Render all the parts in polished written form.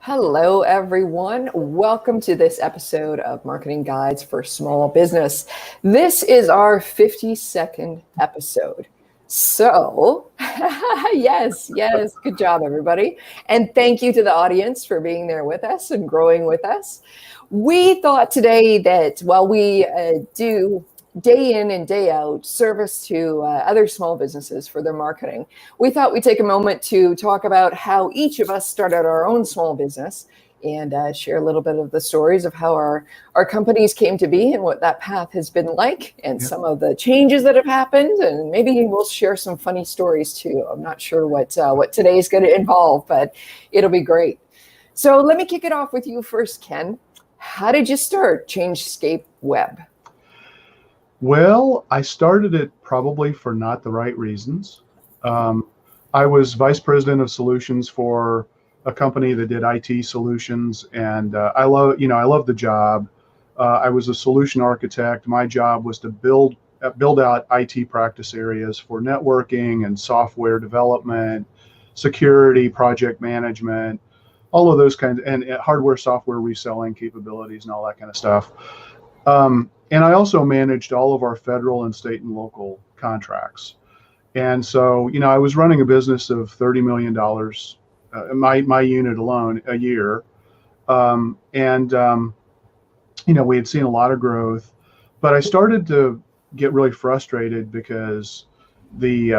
Hello, everyone. Welcome to this episode of Marketing Guides for Small Business. This is our 52nd episode. So, yes, good job, everybody. And thank you to the audience for being there with us and growing with us. We thought today that while we do day in and day out service to other small businesses for their marketing, we thought we'd take a moment to talk about how each of us started our own small business and share a little bit of the stories of how our companies came to be and what that path has been like and some of the changes that have happened. And maybe we'll share some funny stories too. I'm not sure what today is going to involve, but it'll be great. So let me kick it off with you first, Ken. How did you start Changescape Web? Well, I started it probably for not the right reasons. I was vice president of solutions for a company that did IT solutions, and I love the job. I was a solution architect. My job was to build out IT practice areas for networking and software development, security, project management, all of those kinds, and hardware, software reselling capabilities and all that kind of stuff. And I also managed all of our federal and state and local contracts. And so, I was running a business of $30 million, my unit alone, a year. We had seen a lot of growth, but I started to get really frustrated because the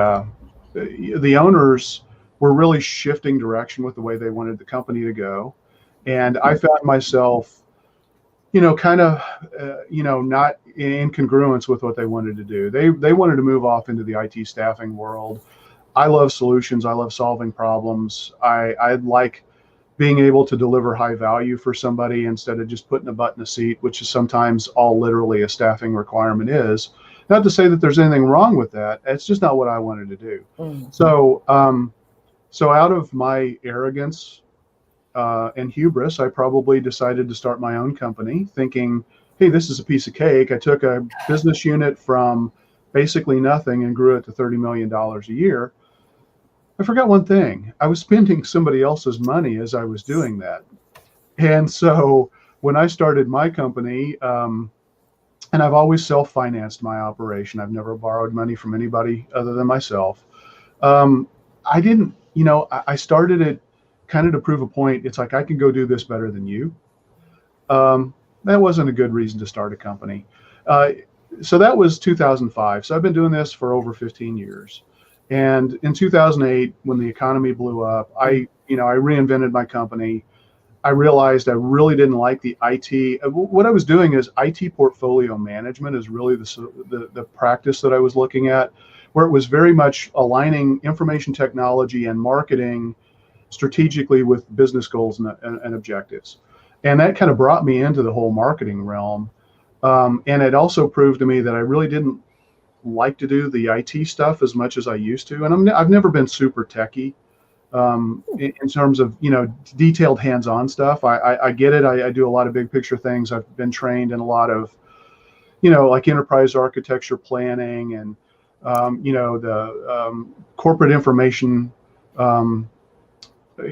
owners were really shifting direction with the way they wanted the company to go. And I found myself not in congruence with what they wanted to do. They wanted to move off into the IT staffing world. I love solutions. I love solving problems. I like being able to deliver high value for somebody instead of just putting a butt in a seat, which is sometimes all literally a staffing requirement is. Not to say that there's anything wrong with that. It's just not what I wanted to do. Mm-hmm. So out of my arrogance, and hubris, I probably decided to start my own company thinking, hey, this is a piece of cake. I took a business unit from basically nothing and grew it to $30 million a year. I forgot one thing. I was spending somebody else's money as I was doing that. And so when I started my company, and I've always self-financed my operation. I've never borrowed money from anybody other than myself. I started it kind of to prove a point. It's like, I can go do this better than you. That wasn't a good reason to start a company. So that was 2005. So I've been doing this for over 15 years. And in 2008, when the economy blew up, I reinvented my company. I realized I really didn't like the IT. What I was doing is IT portfolio management is really the practice that I was looking at, where it was very much aligning information technology and marketing strategically with business goals and objectives. And that kind of brought me into the whole marketing realm. And it also proved to me that I really didn't like to do the IT stuff as much as I used to. And I've never been super techie in terms of, detailed hands-on stuff. I get it. I do a lot of big picture things. I've been trained in a lot of, like enterprise architecture planning and, the corporate information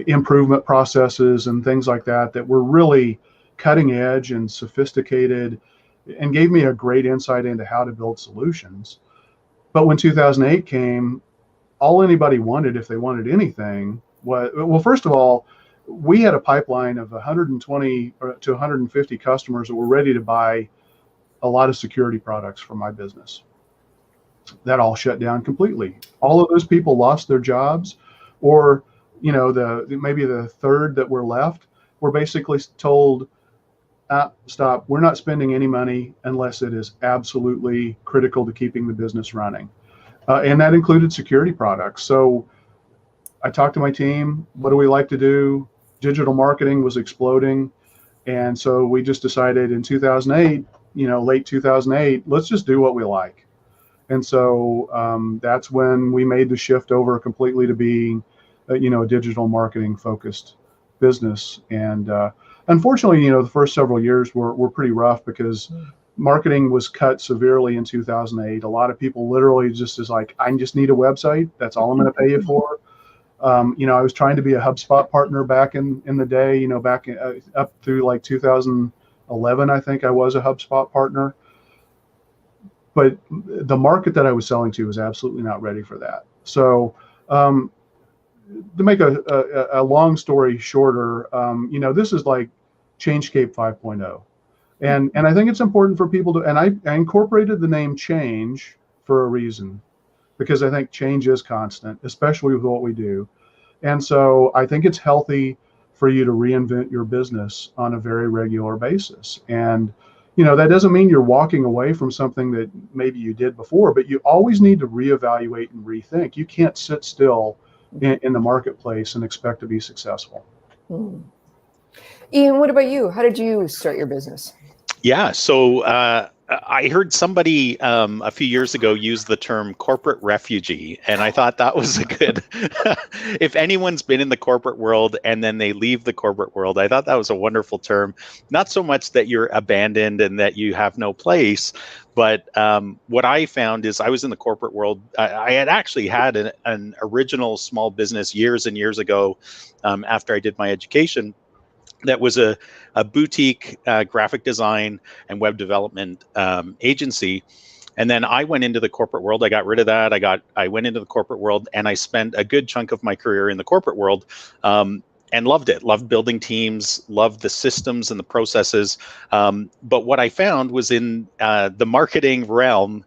improvement processes and things like that were really cutting edge and sophisticated and gave me a great insight into how to build solutions. But when 2008 came, all anybody wanted, if they wanted anything, well, first of all, we had a pipeline of 120 to 150 customers that were ready to buy a lot of security products from my business. That all shut down completely. All of those people lost their jobs, or maybe the third that were left were basically told, stop, we're not spending any money unless it is absolutely critical to keeping the business running. And that included security products. So I talked to my team, what do we like to do? Digital marketing was exploding. And so we just decided in 2008, late 2008, let's just do what we like. And so that's when we made the shift over completely to being a digital marketing focused business. And unfortunately, the first several years were pretty rough because marketing was cut severely in 2008. A lot of people literally just is like, I just need a website. That's all I'm going to pay you for. I was trying to be a HubSpot partner back in the day, up through like 2011, I think I was a HubSpot partner. But the market that I was selling to was absolutely not ready for that. So to make a long story shorter, this is like Changescape 5.0. And I think it's important for people to, and I incorporated the name change for a reason, because I think change is constant, especially with what we do. And so I think it's healthy for you to reinvent your business on a very regular basis. And, that doesn't mean you're walking away from something that maybe you did before, but you always need to reevaluate and rethink. You can't sit still in the marketplace and expect to be successful. Ian, what about you? How did you start your business? Yeah, so I heard somebody a few years ago use the term corporate refugee, and I thought that was a good, if anyone's been in the corporate world and then they leave the corporate world, I thought that was a wonderful term. Not so much that you're abandoned and that you have no place, but what I found is I was in the corporate world. I had actually had an original small business years and years ago after I did my education. That was a boutique graphic design and web development agency. And then I went into the corporate world. I got rid of that. I went into the corporate world, and I spent a good chunk of my career in the corporate world and loved it. Loved building teams, loved the systems and the processes. But what I found was in the marketing realm,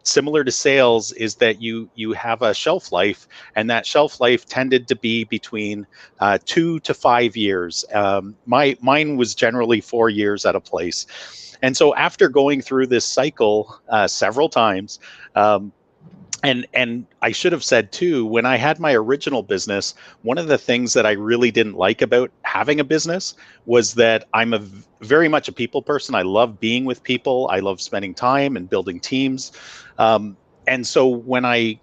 similar to sales, is that you have a shelf life, and that shelf life tended to be between 2 to 5 years. Mine was generally 4 years at a place. And so after going through this cycle several times, and I should have said too, when I had my original business, one of the things that I really didn't like about having a business was that I'm very much a people person. I love being with people. I love spending time and building teams. And so when I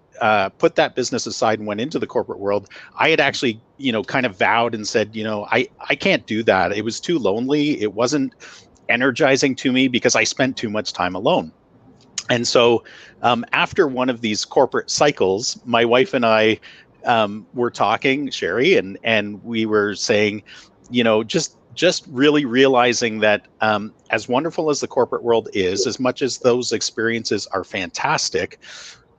put that business aside and went into the corporate world, I had actually, kind of vowed and said, I can't do that. It was too lonely. It wasn't energizing to me because I spent too much time alone. And so after one of these corporate cycles, my wife and I were talking, Sherry, and we were saying, just really realizing that as wonderful as the corporate world is, as much as those experiences are fantastic,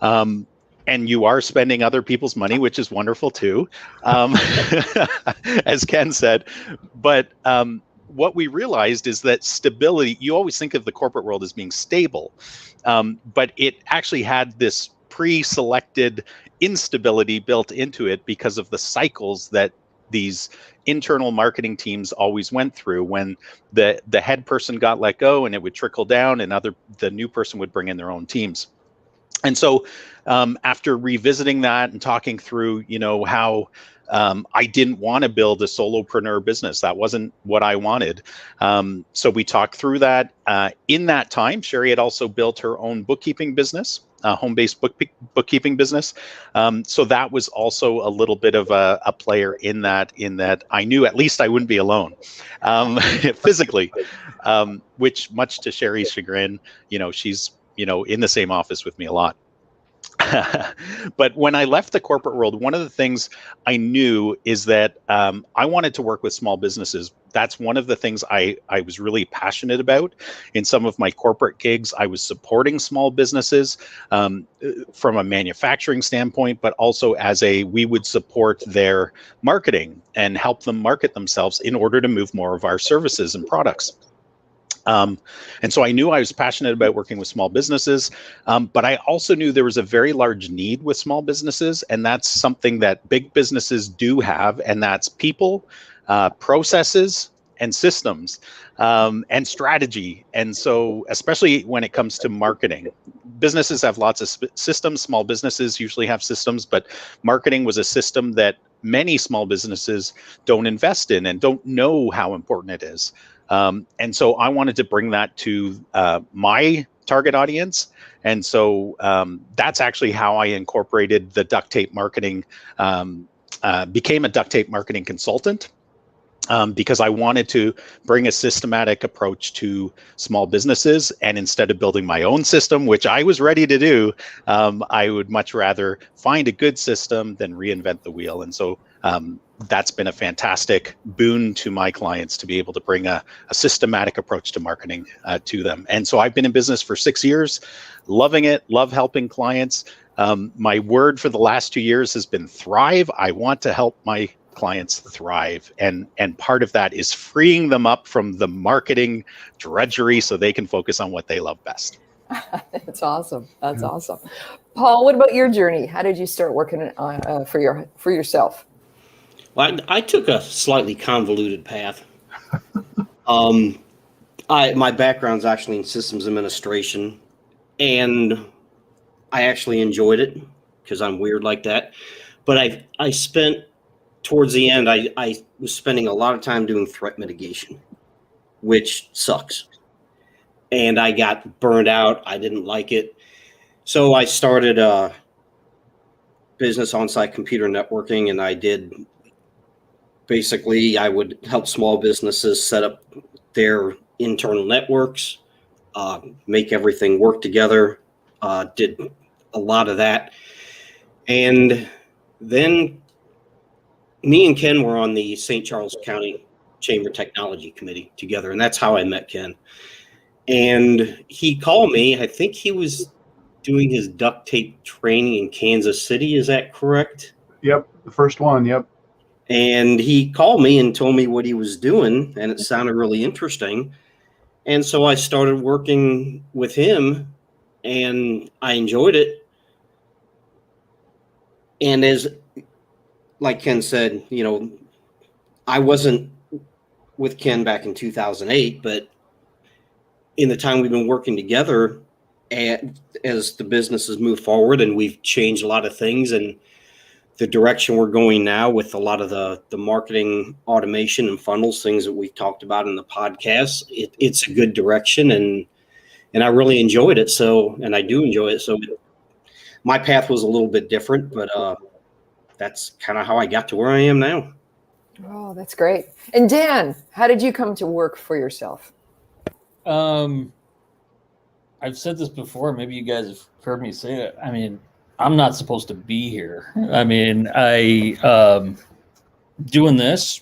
and you are spending other people's money, which is wonderful too, as Ken said, but what we realized is that stability, you always think of the corporate world as being stable, but it actually had this pre-selected instability built into it because of the cycles that these internal marketing teams always went through. When the head person got let go, and it would trickle down, and the new person would bring in their own teams. And so after revisiting that and talking through, how I didn't want to build a solopreneur business. That wasn't what I wanted. So we talked through that. In that time, Sherry had also built her own bookkeeping business, home-based bookkeeping business. So that was also a little bit of a player in that I knew at least I wouldn't be alone physically, which, much to Sherry's chagrin, she's in the same office with me a lot. But when I left the corporate world, one of the things I knew is that I wanted to work with small businesses. That's one of the things I was really passionate about. In some of my corporate gigs, I was supporting small businesses from a manufacturing standpoint, but also we would support their marketing and help them market themselves in order to move more of our services and products. And so I knew I was passionate about working with small businesses, but I also knew there was a very large need with small businesses, and that's something that big businesses do have, and that's people, processes, and systems, and strategy. And so especially when it comes to marketing, businesses have lots of systems. Small businesses usually have systems, but marketing was a system that many small businesses don't invest in and don't know how important it is. And so I wanted to bring that to my target audience. And so that's actually how I incorporated the duct tape marketing, became a duct tape marketing consultant. because I wanted to bring a systematic approach to small businesses. And instead of building my own system, which I was ready to do, I would much rather find a good system than reinvent the wheel. And so that's been a fantastic boon to my clients to be able to bring a systematic approach to marketing to them. And so I've been in business for 6 years, loving it, love helping clients. My word for the last 2 years has been thrive. I want to help my clients thrive, and part of that is freeing them up from the marketing drudgery so they can focus on what they love best. That's awesome. That's awesome. Paul, what about your journey? How did you start working for yourself? Well, I took a slightly convoluted path. My background's actually in systems administration, and I actually enjoyed it because I'm weird like that. But I spent towards the end, I was spending a lot of time doing threat mitigation, which sucks. And I got burned out. I didn't like it. So I started a business on-site computer networking, and I would help small businesses set up their internal networks, make everything work together, did a lot of that. And then me and Ken were on the St. Charles County Chamber Technology Committee together, and that's how I met Ken. And he called me. I think he was doing his duct tape training in Kansas City. Is that correct? Yep, the first one. Yep. And he called me and told me what he was doing, and it sounded really interesting. And so I started working with him, and I enjoyed it. And like Ken said, I wasn't with Ken back in 2008, but in the time we've been working together, as the business has moved forward and we've changed a lot of things, and the direction we're going now with a lot of the marketing automation and funnels, things that we've talked about in the podcast, it's a good direction, and I really enjoyed it. So, and I do enjoy it. So my path was a little bit different, but that's kind of how I got to where I am now. Oh, that's great. And Dan, how did you come to work for yourself? I've said this before. Maybe you guys have heard me say it. I mean, I'm not supposed to be here. I mean, doing this,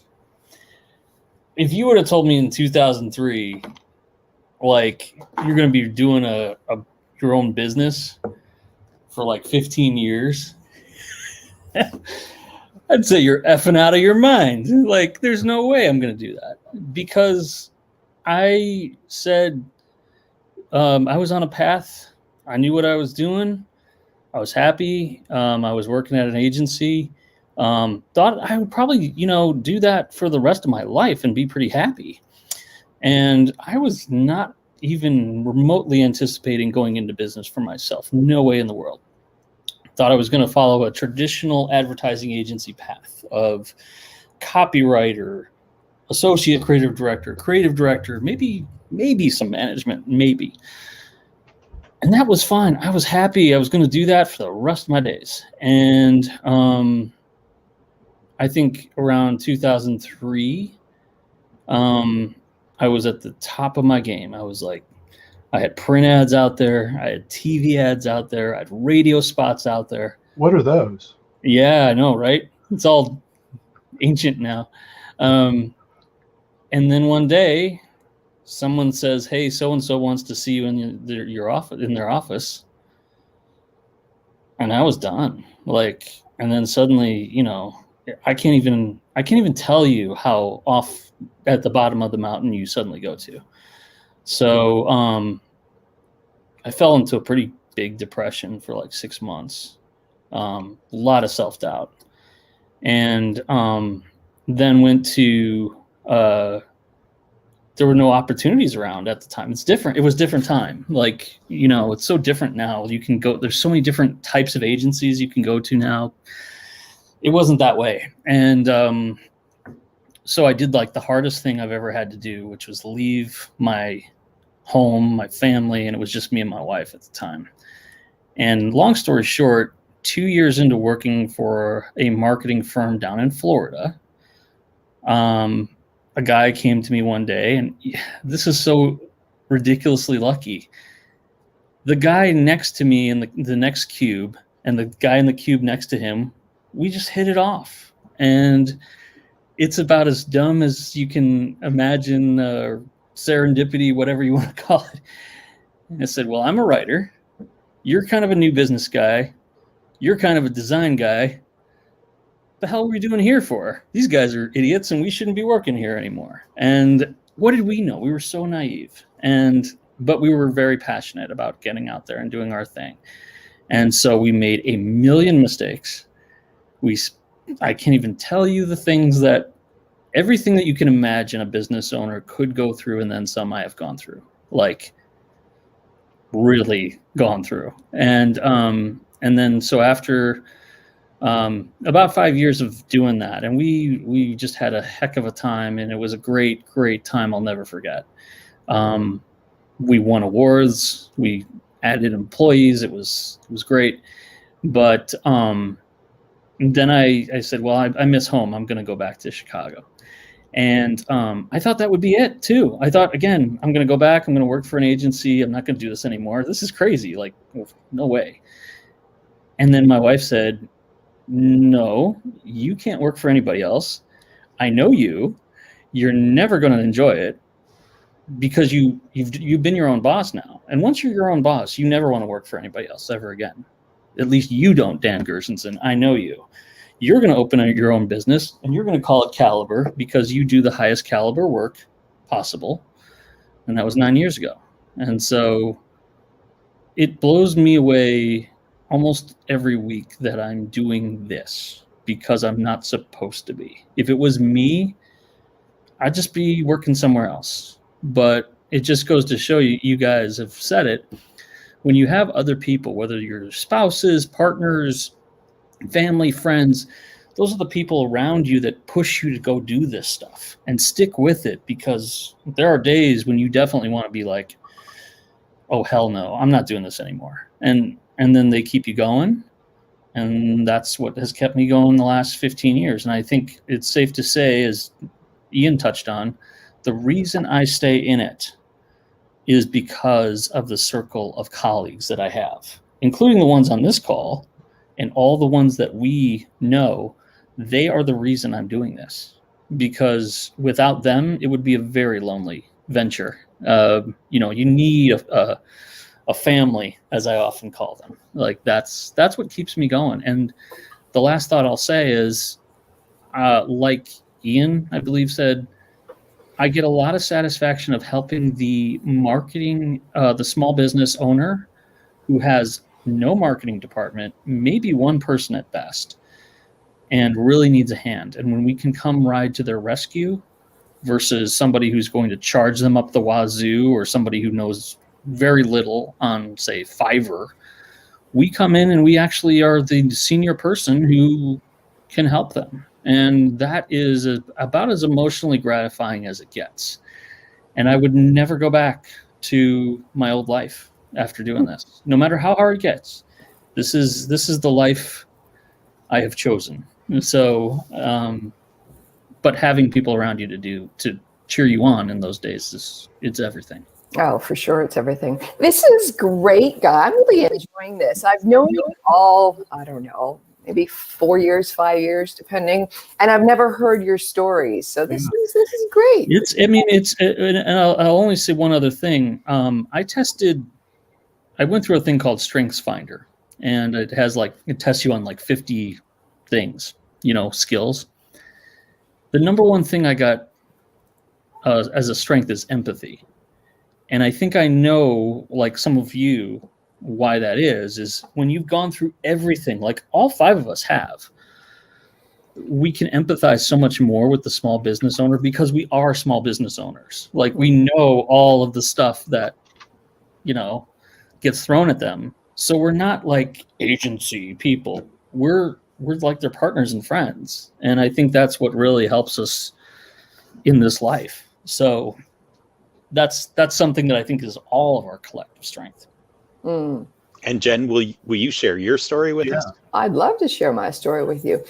if you would have told me in 2003, like, you're going to be doing your own business for like 15 years, I'd say you're effing out of your mind. Like, there's no way I'm going to do that, because I said I was on a path. I knew what I was doing. I was happy. I was working at an agency. Thought I would probably, do that for the rest of my life and be pretty happy. And I was not even remotely anticipating going into business for myself. No way in the world. Thought I was going to follow a traditional advertising agency path of copywriter, associate creative director, maybe some management, maybe. And that was fine. I was happy. I was going to do that for the rest of my days. And I think around 2003, I was at the top of my game. I was like, I had print ads out there. I had TV ads out there. I had radio spots out there. What are those? Yeah, I know, right? It's all ancient now. And then one day, someone says, "Hey, so-and-so wants to see you in their office." And I was done. And then suddenly, I can't even tell you how off at the bottom of the mountain you suddenly go to. So I fell into a pretty big depression for like 6 months. A lot of self-doubt. And then went to there were no opportunities around at the time. It's different. It was different time. It's so different now. You can go, there's so many different types of agencies you can go to now. It wasn't that way. And so I did the hardest thing I've ever had to do, which was leave my home, my family, and it was just me and my wife at the time. And long story short, 2 years into working for a marketing firm down in Florida, a guy came to me one day, and this is so ridiculously lucky. The guy next to me in the next cube and the guy in the cube next to him, we just hit it off. And it's about as dumb as you can imagine, serendipity, whatever you want to call it. And I said, well, I'm a writer. You're kind of a new business guy. You're kind of a design guy. The hell are we doing here for? These guys are idiots and we shouldn't be working here anymore. And what did we know? We were so naive. But we were very passionate about getting out there and doing our thing. And so we made a million mistakes. I can't even tell you everything that you can imagine a business owner could go through, and then some I have gone through, like really gone through. And then so after about 5 years of doing that, and we just had a heck of a time, and it was a great, great time I'll never forget. We won awards, we added employees, it was great. But then I said, well, I miss home. I'm going to go back to Chicago. And I thought that would be it too. I thought, again, I'm going to go back. I'm going to work for an agency. I'm not going to do this anymore. This is crazy. Like, no way. And then my wife said, no, you can't work for anybody else. I know you. You're never going to enjoy it because you've been your own boss now. And once you're your own boss, you never want to work for anybody else ever again. At least you don't, Dan Gershenson. I know you. You're going to open your own business, and you're going to call it Caliber because you do the highest caliber work possible. And that was 9 years ago. And so it blows me away almost every week that I'm doing this because I'm not supposed to be. If it was me, I'd just be working somewhere else. But it just goes to show you, you guys have said it, when you have other people, whether you're spouses, partners, family, friends, those are the people around you that push you to go do this stuff and stick with it, because there are days when you definitely want to be like, oh, hell no, I'm not doing this anymore. And then they keep you going. And that's what has kept me going the last 15 years. And I think it's safe to say, as Ian touched on, the reason I stay in it is because of the circle of colleagues that I have, including the ones on this call and all the ones that we know. They are the reason I'm doing this, because without them, it would be a very lonely venture. You need a family, as I often call them. Like that's what keeps me going. And the last thought I'll say is, like Ian, I believe, said, I get a lot of satisfaction of helping the marketing, the small business owner who has no marketing department, maybe one person at best, and really needs a hand. And when we can come ride to their rescue versus somebody who's going to charge them up the wazoo, or somebody who knows very little on, say, Fiverr, we come in and we actually are the senior person who can help them. And that is about as emotionally gratifying as it gets. And I would never go back to my old life after doing this, no matter how hard it gets. This is the life I have chosen. And so, but having people around you to cheer you on in those days it's everything. Oh, for sure. It's everything. This is great, guy. I'm really enjoying this. I've known you all, I don't know, maybe 4 years, 5 years, depending. And I've never heard your stories. So this is great. And I'll only say one other thing. I went through a thing called Strengths Finder, and it tests you on like 50 things, skills. The number one thing I got as a strength is empathy. And I think I know, like some of you, why that is when you've gone through everything, like all 5 of us have, we can empathize so much more with the small business owner because we are small business owners. Like, we know all of the stuff that, gets thrown at them. So we're not like agency people. We're like their partners and friends. And I think that's what really helps us in this life. So that's something that I think is all of our collective strength. And Jen, will you share your story with us? I'd love to share my story with you.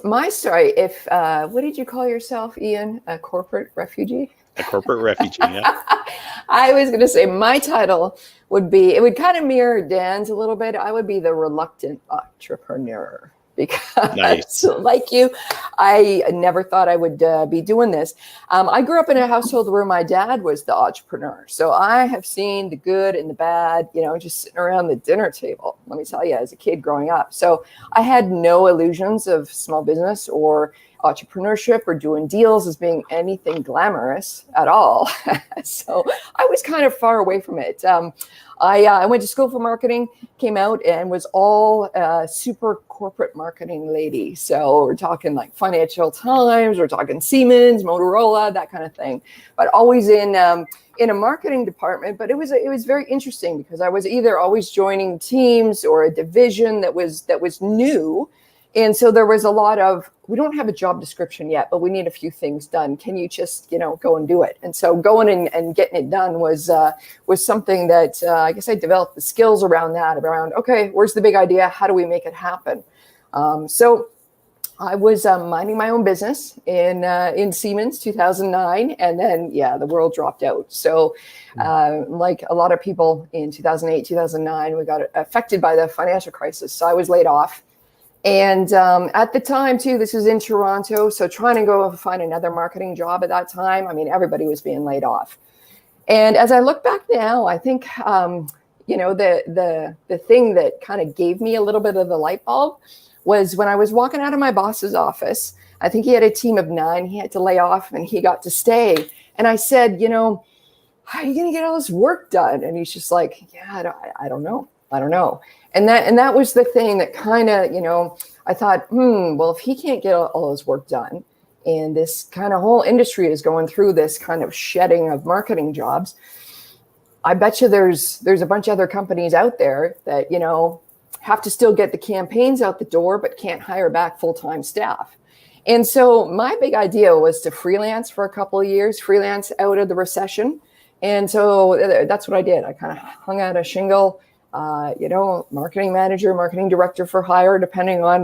My story. If what did you call yourself, Ian? A corporate refugee? A corporate refugee. Yeah. I was going to say my title would be. It would kind of mirror Dan's a little bit. I would be the reluctant entrepreneur. Because Nice. like you, I never thought I would be doing this. I grew up in a household where my dad was the entrepreneur. So I have seen the good and the bad, just sitting around the dinner table, let me tell you, as a kid growing up. So I had no illusions of small business or entrepreneurship or doing deals as being anything glamorous at all. So I was kind of far away from it. I went to school for marketing, came out and was all super corporate marketing lady. So we're talking like Financial Times, we're talking Siemens, Motorola, that kind of thing. But always in a marketing department. But it was very interesting because I was either always joining teams or a division that was new. And so there was a lot of, we don't have a job description yet, but we need a few things done. Can you just, go and do it? And so going and getting it done was something that I guess I developed the skills around, okay, where's the big idea? How do we make it happen? So I was minding my own business in Siemens 2009. And then, the world dropped out. So like a lot of people in 2008, 2009, we got affected by the financial crisis. So I was laid off. And at the time, too, this was in Toronto. So trying to go find another marketing job at that time, I mean, everybody was being laid off. And as I look back now, I think, the thing that kind of gave me a little bit of the light bulb was when I was walking out of my boss's office. I think he had a team of 9. He had to lay off and he got to stay. And I said, how are you going to get all this work done? And he's just like, I don't know. And that was the thing that kind of, I thought, well, if he can't get all his work done and this kind of whole industry is going through this kind of shedding of marketing jobs, I bet you there's a bunch of other companies out there that, have to still get the campaigns out the door, but can't hire back full-time staff. And so my big idea was to freelance for a couple of years, freelance out of the recession. And so that's what I did. I kind of hung out a shingle, marketing manager, marketing director for hire, depending on,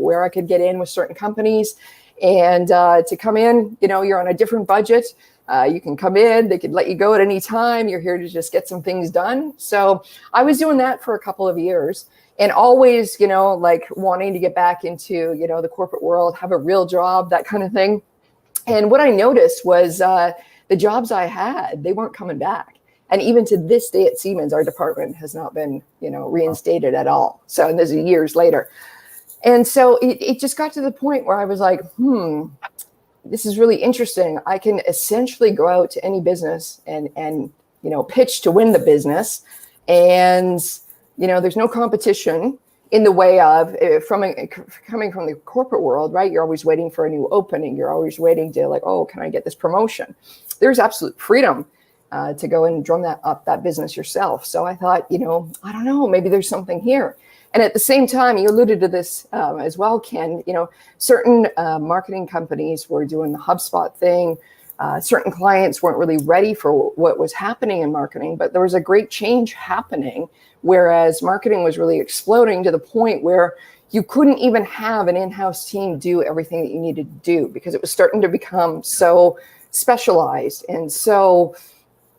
where I could get in with certain companies. And to come in, you're on a different budget. You can come in, they could let you go at any time. You're here to just get some things done. So I was doing that for a couple of years and always, like wanting to get back into, the corporate world, have a real job, that kind of thing. And what I noticed was the jobs I had, they weren't coming back. And even to this day at Siemens, our department has not been, reinstated at all. So and this is years later. And so it just got to the point where I was like, this is really interesting. I can essentially go out to any business and pitch to win the business. And, there's no competition in the way of coming from the corporate world, right? You're always waiting for a new opening. You're always waiting to like, oh, can I get this promotion? There's absolute freedom to go and drum that business yourself. So I thought, I don't know, maybe there's something here. And at the same time, you alluded to this as well, Ken, certain marketing companies were doing the HubSpot thing. Certain clients weren't really ready for what was happening in marketing, but there was a great change happening, whereas marketing was really exploding to the point where you couldn't even have an in-house team do everything that you needed to do because it was starting to become so specialized and so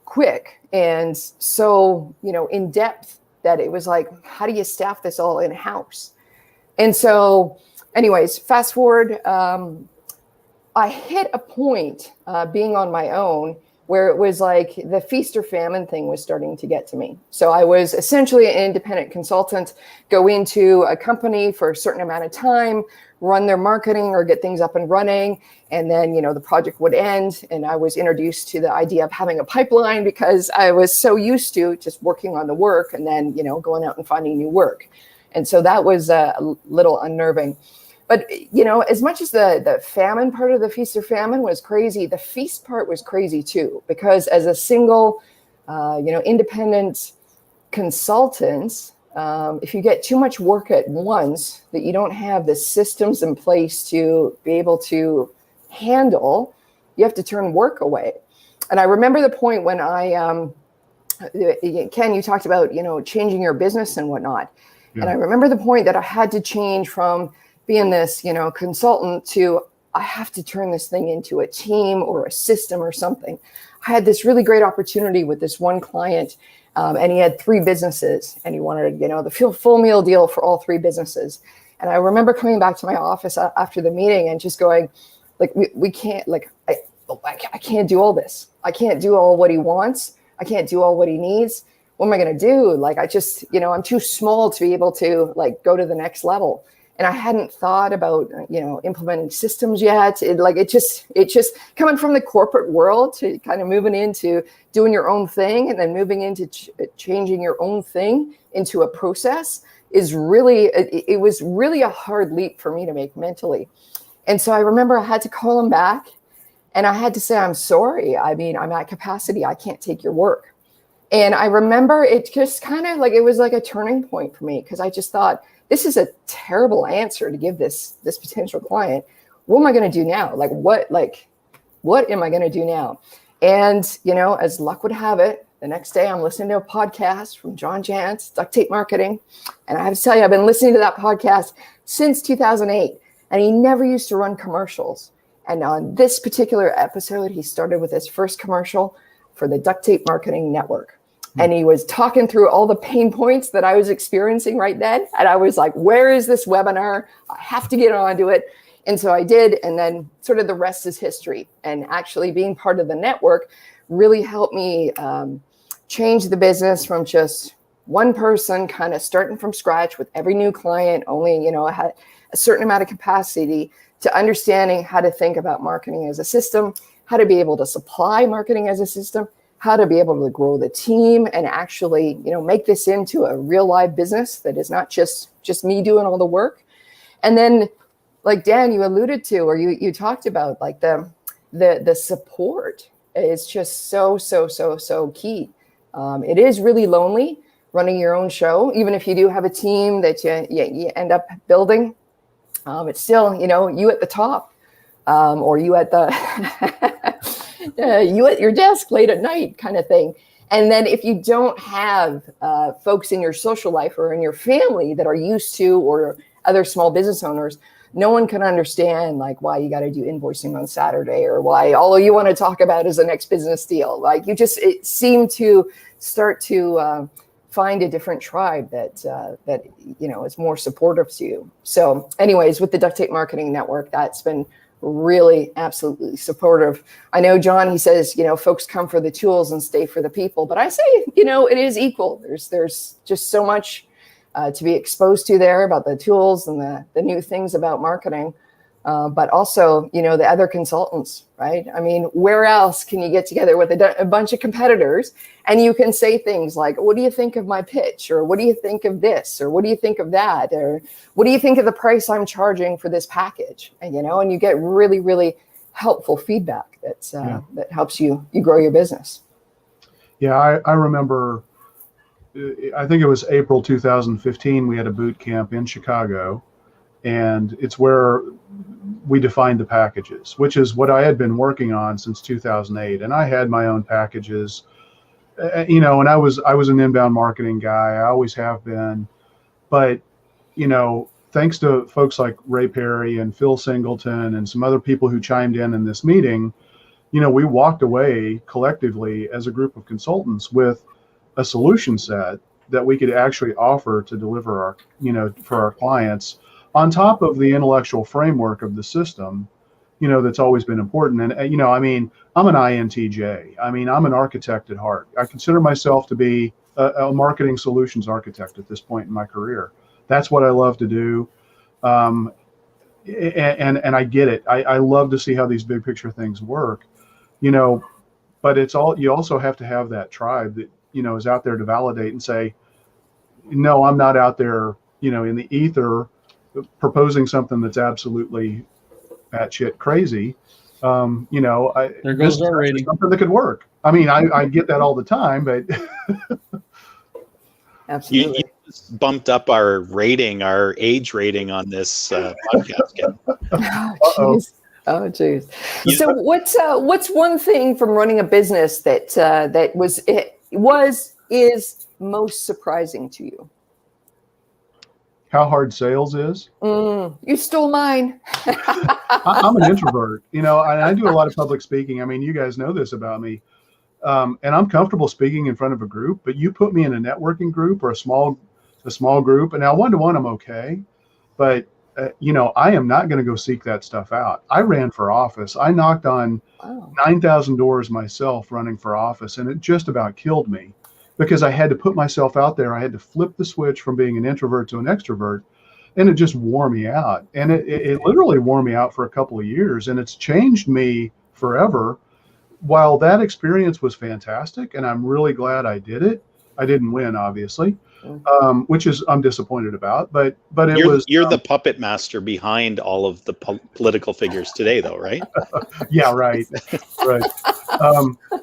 quick and so, in depth that it was like, how do you staff this all in-house? And so anyways, fast forward, I hit a point being on my own where it was like the feast or famine thing was starting to get to me. So I was essentially an independent consultant, go into a company for a certain amount of time, run their marketing or get things up and running. And then, the project would end. And I was introduced to the idea of having a pipeline because I was so used to just working on the work and then, going out and finding new work. And so that was a little unnerving. But, as much as the famine part of the feast or famine was crazy, the feast part was crazy too, because as a single, independent consultant, if you get too much work at once that you don't have the systems in place to be able to handle, you have to turn work away. And I remember the point when I Ken, you talked about, changing your business and whatnot. Yeah. And I remember the point that I had to change from being this, consultant to I have to turn this thing into a team or a system or something. I had this really great opportunity with this one client, and he had 3 businesses, and he wanted, the full meal deal for all 3 businesses. And I remember coming back to my office after the meeting and just going, like, we can't, like, I can't do all this. I can't do all what he wants. I can't do all what he needs. What am I going to do? Like, I just, I'm too small to be able to like go to the next level. And I hadn't thought about, implementing systems yet. It just coming from the corporate world to kind of moving into doing your own thing and then moving into changing your own thing into a process is really, it was really a hard leap for me to make mentally. And so I remember I had to call him back and I had to say, I'm sorry. I mean, I'm at capacity. I can't take your work. And I remember it just kind of like, it was like a turning point for me because I just thought, this is a terrible answer to give this potential client. What am I going to do now? What am I going to do now? And, as luck would have it, the next day I'm listening to a podcast from John Jantsch, Duct Tape Marketing. And I have to tell you, I've been listening to that podcast since 2008. And he never used to run commercials. And on this particular episode, he started with his first commercial for the Duct Tape Marketing Network. And he was talking through all the pain points that I was experiencing right then. And I was like, where is this webinar? I have to get onto it. And so I did. And then sort of the rest is history. And actually being part of the network really helped me change the business from just one person kind of starting from scratch with every new client, only, I had a certain amount of capacity to understanding how to think about marketing as a system, how to be able to supply marketing as a system, how to be able to grow the team and actually, make this into a real live business that is not just me doing all the work. And then, like Dan, you alluded to, or you talked about, like the support is just so key. It is really lonely running your own show, even if you do have a team that you end up building. It's still, you at the top, or you at the you at your desk late at night kind of thing. And then if you don't have folks in your social life or in your family that are used to, or other small business owners, no one can understand like why you got to do invoicing on Saturday, or why all you want to talk about is the next business deal. Like it seemed to start to find a different tribe that is more supportive to you. So anyways, with the Duct Tape Marketing Network, that's been really absolutely supportive. I know John, he says, folks come for the tools and stay for the people, but I say, it is equal. There's just so much to be exposed to there about the tools and the new things about marketing, but also, the other consultants, right? I mean, where else can you get together with a bunch of competitors and you can say things like, what do you think of my pitch? Or what do you think of this? Or what do you think of that? Or what do you think of the price I'm charging for this package? And, and you get really, really helpful feedback that helps you grow your business. Yeah, I remember, I think it was April 2015, we had a boot camp in Chicago, and it's where we defined the packages, which is what I had been working on since 2008. And I had my own packages, and I was an inbound marketing guy. I always have been, but, thanks to folks like Ray Perry and Phil Singleton and some other people who chimed in this meeting, we walked away collectively as a group of consultants with a solution set that we could actually offer to deliver for our clients, on top of the intellectual framework of the system, that's always been important. And, I'm an INTJ. I'm an architect at heart. I consider myself to be a marketing solutions architect at this point in my career. That's what I love to do. And I get it. I love to see how these big picture things work, but you also have to have that tribe that, is out there to validate and say, no, I'm not out there, in the ether proposing something that's absolutely batshit crazy. There goes our rating. Something that could work. I get that all the time, but Absolutely. You just bumped up our age rating on this podcast, Ken. Oh, geez. So what's one thing from running a business that was is most surprising to you? How hard sales is? You stole mine. I'm an introvert, and I do a lot of public speaking. I mean, you guys know this about me. And I'm comfortable speaking in front of a group, but you put me in a networking group or a small group, and now one-to-one I'm okay, but I am not going to go seek that stuff out. I ran for office. I knocked on 9,000 doors myself running for office, and it just about killed me because I had to put myself out there. I had to flip the switch from being an introvert to an extrovert, and it just wore me out. And it literally wore me out for a couple of years, and it's changed me forever. While that experience was fantastic, and I'm really glad I did it, I didn't win, obviously, which I'm disappointed about. But you're the puppet master behind all of the political figures today, though, right? Yeah, right, right.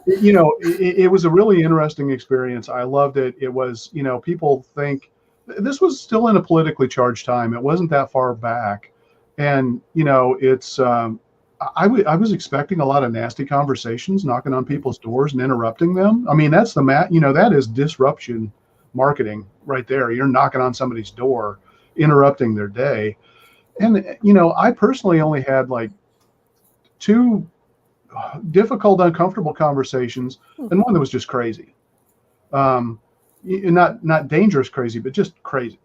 It was a really interesting experience. I loved it. It was, people think this was still in a politically charged time. It wasn't that far back, and it's. I was expecting a lot of nasty conversations, knocking on people's doors and interrupting them. I mean, that's that is disruption marketing right there. You're knocking on somebody's door, interrupting their day. And, I personally only had like 2 difficult, uncomfortable conversations and one that was just crazy. Not dangerous crazy, but just crazy.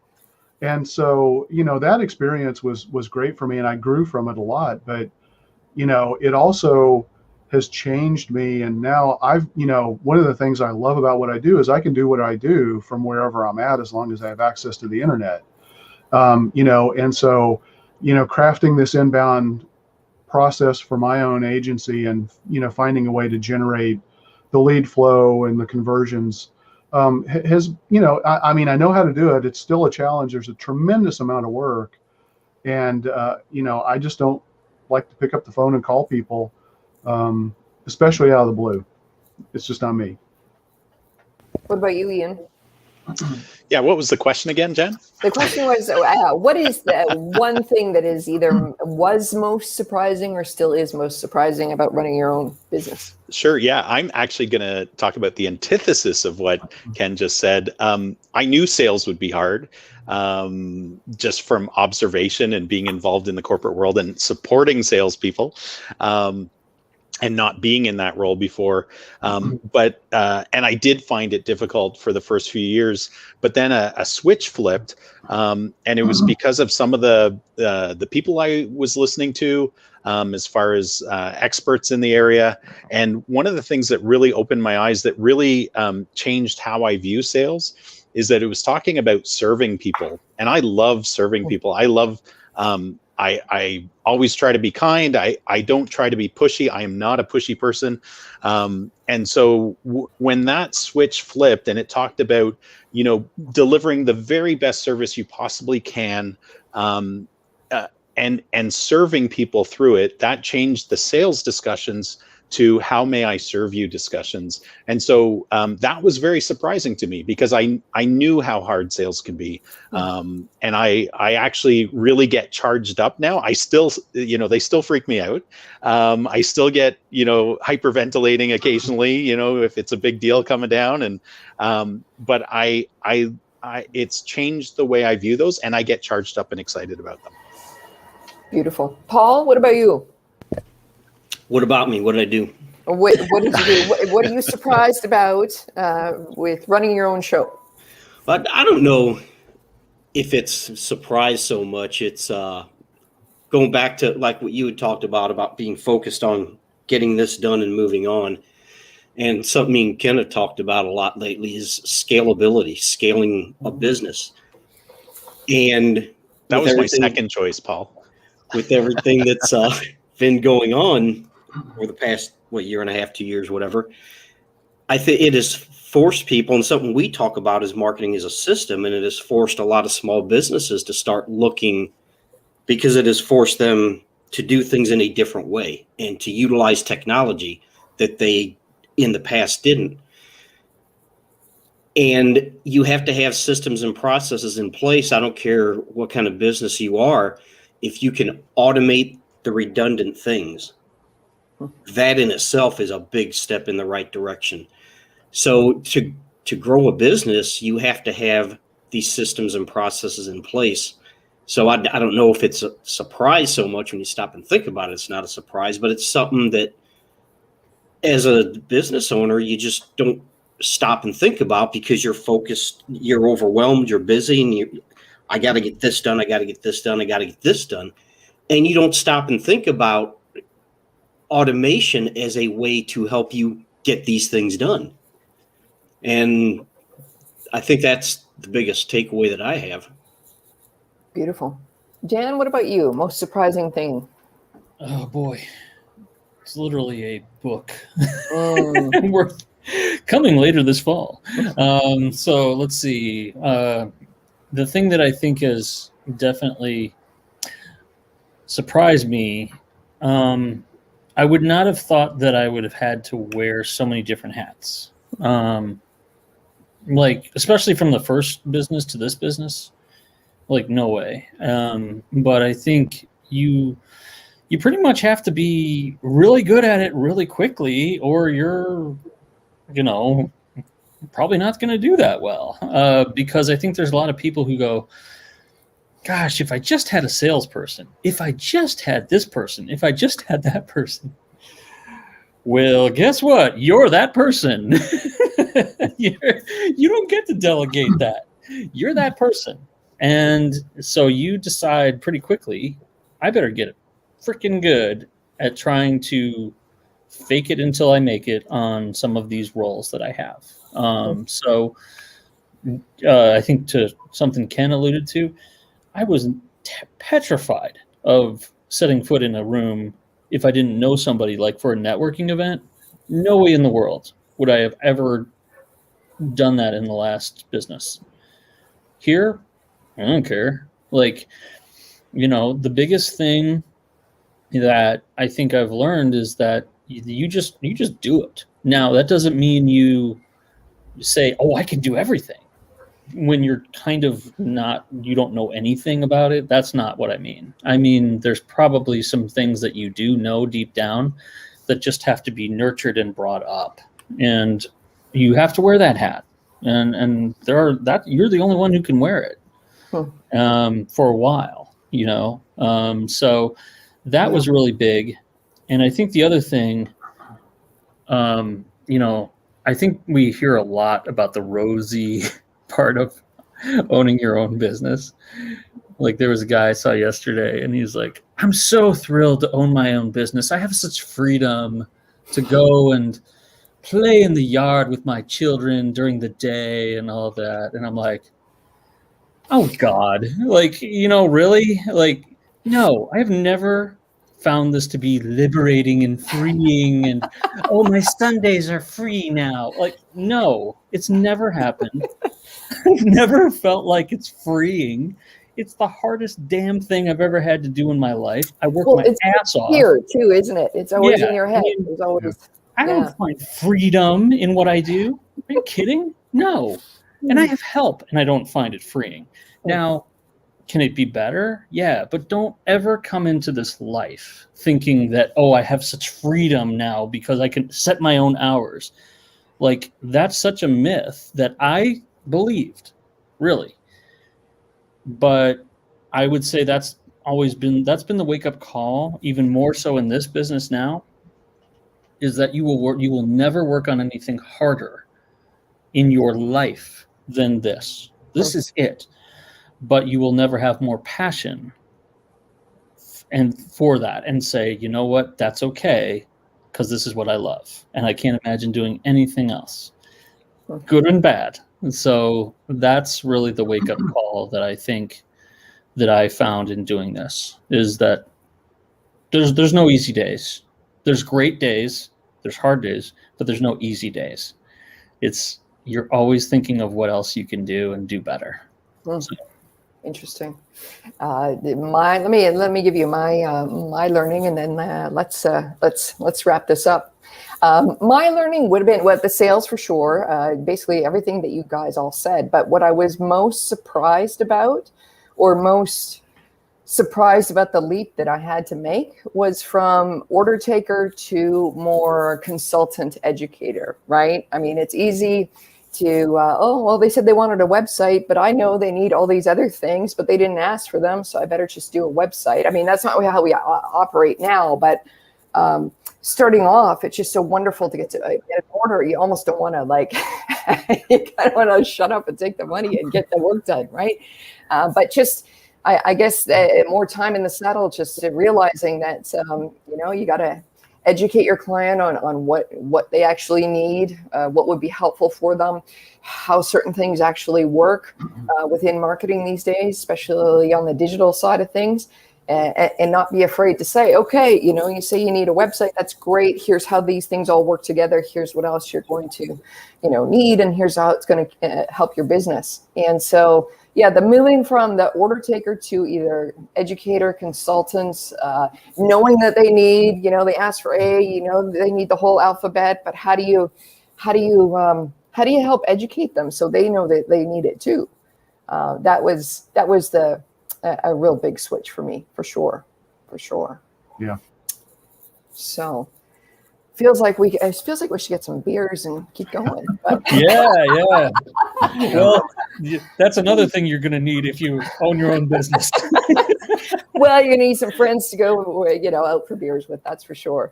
And so, that experience was great for me, and I grew from it a lot, but it also has changed me. And now one of the things I love about what I do is I can do what I do from wherever I'm at, as long as I have access to the internet. And so, crafting this inbound process for my own agency and, finding a way to generate the lead flow and the conversions has, I know how to do it. It's still a challenge. There's a tremendous amount of work. And, I just don't like to pick up the phone and call people, especially out of the blue. It's just not me. What about you, Ian? Yeah, what was the question again, Jen? The question was, what is the one thing that is either was most surprising or still is most surprising about running your own business? Sure. Yeah, I'm actually going to talk about the antithesis of what Ken just said. I knew sales would be hard, just from observation and being involved in the corporate world and supporting salespeople. And not being in that role before. But I did find it difficult for the first few years, but then a switch flipped. And it was because of some of the people I was listening to, as far as experts in the area. And one of the things that really opened my eyes, that really changed how I view sales, is that it was talking about serving people. And I love serving people. I love, I always try to be kind. I don't try to be pushy. I am not a pushy person. And so when that switch flipped and it talked about, delivering the very best service you possibly can, and serving people through it, that changed the sales discussions to how may I serve you discussions. And so that was very surprising to me, because I knew how hard sales can be. And I actually really get charged up now. I still, they still freak me out. I still get, hyperventilating occasionally, if it's a big deal coming down. And but it's changed the way I view those, and I get charged up and excited about them. Beautiful. Paul, what about you? What about me? What did I do? What did you do? What are you surprised about with running your own show? But I don't know if it's surprise so much. It's going back to like what you had talked about being focused on getting this done and moving on. And something me and Ken have talked about a lot lately is scalability, scaling a business. And that was my second choice, Paul. With everything that's been going on over the past, year and a half, 2 years, whatever, I think it has forced people, and something we talk about is marketing as a system, and it has forced a lot of small businesses to start looking, because it has forced them to do things in a different way and to utilize technology that they in the past didn't. And you have to have systems and processes in place. I don't care what kind of business you are. If you can automate the redundant things, that in itself is a big step in the right direction. So to to grow a business, you have to have these systems and processes in place. So I don't know if it's a surprise so much when you stop and think about it. It's not a surprise, but it's something that as a business owner, you just don't stop and think about because you're focused, you're overwhelmed, you're busy, and I got to get this done. I got to get this done. I got to get this done. And you don't stop and think about automation as a way to help you get these things done. And I think that's the biggest takeaway that I have. Beautiful. Jan, what about you? Most surprising thing? Oh boy, it's literally a book Mm. worth coming later this fall. So let's see. The thing that I think has definitely surprised me, I would not have thought that I would have had to wear so many different hats. Like, especially from the first business to this business, like, no way. But I think you pretty much have to be really good at it really quickly, or you're, probably not going to do that well. Because I think there's a lot of people who go, gosh, if I just had a salesperson, if I just had this person, if I just had that person. Well, guess what? You're that person. You don't get to delegate that. You're that person. And so you decide pretty quickly, I better get freaking good at trying to fake it until I make it on some of these roles that I have. So I think to something Ken alluded to, I was petrified of setting foot in a room if I didn't know somebody, like for a networking event. No way in the world would I have ever done that in the last business. Here, I don't care. Like, the biggest thing that I think I've learned is that you just do it. Now, that doesn't mean you say, oh, I can do everything, when you're kind of not, you don't know anything about it. That's not what I mean. I mean, there's probably some things that you do know deep down that just have to be nurtured and brought up. And you have to wear that hat. And you're the only one who can wear it for a while, so that was really big. And I think the other thing, I think we hear a lot about the rosy part of owning your own business. Like, there was a guy I saw yesterday and he's like, I'm so thrilled to own my own business. I have such freedom to go and play in the yard with my children during the day and all that. And I'm like, oh God, like, really? Like, no, I have never found this to be liberating and freeing and, oh, my Sundays are free now. Like, no, it's never happened. I've never felt like it's freeing. It's the hardest damn thing I've ever had to do in my life. I work my ass off. Here too, isn't it? It's always in your head. It's always. I don't find freedom in what I do. Are you kidding? No. And I have help, and I don't find it freeing. Now, can it be better? Yeah, but don't ever come into this life thinking that, oh, I have such freedom now because I can set my own hours. Like, that's such a myth that I believed, really. But I would say that's been the wake-up call, even more so in this business now, is that you will never work on anything harder in your life than this. This is it. But you will never have more passion and for that and say, you know what, that's okay, because this is what I love. And I can't imagine doing anything else, good and bad. And so that's really the wake-up call that I think that I found in doing this, is that there's no easy days. There's great days, there's hard days, but there's no easy days. You're always thinking of what else you can do and do better. So. Interesting. Let me give you my learning, and then let's wrap this up. My learning would have been the sales for sure. Basically everything that you guys all said. But what I was most surprised about, the leap that I had to make, was from order taker to more consultant educator. Right? I mean, it's easy to, oh, well, they said they wanted a website, but I know they need all these other things, but they didn't ask for them. So I better just do a website. I mean, that's not how we operate now, but starting off, it's just so wonderful to get an order. You almost don't want to you kind of want to shut up and take the money and get the work done, right? But just, I guess more time in the saddle, just realizing that, you got to educate your client on what they actually need, what would be helpful for them, how certain things actually work within marketing these days, especially on the digital side of things. And not be afraid to say, okay, you say you need a website. That's great. Here's how these things all work together. Here's what else you're going to, need. And here's how it's going to help your business. And so, yeah, the moving from the order taker to either educator, consultants, knowing that they need, they ask for A, they need the whole alphabet, but how do you help educate them so they know that they need it too? That was a real big switch for me, for sure. Yeah. So feels like we should get some beers and keep going. But. Yeah. Well, that's another thing you're going to need if you own your own business. Well, you need some friends to go, out for beers with. That's for sure.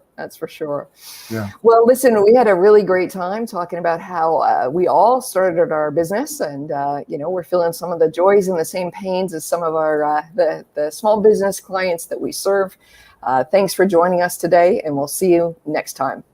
Yeah. Well, listen, we had a really great time talking about how we all started our business, and we're feeling some of the joys and the same pains as some of our the small business clients that we serve. Thanks for joining us today, and we'll see you next time.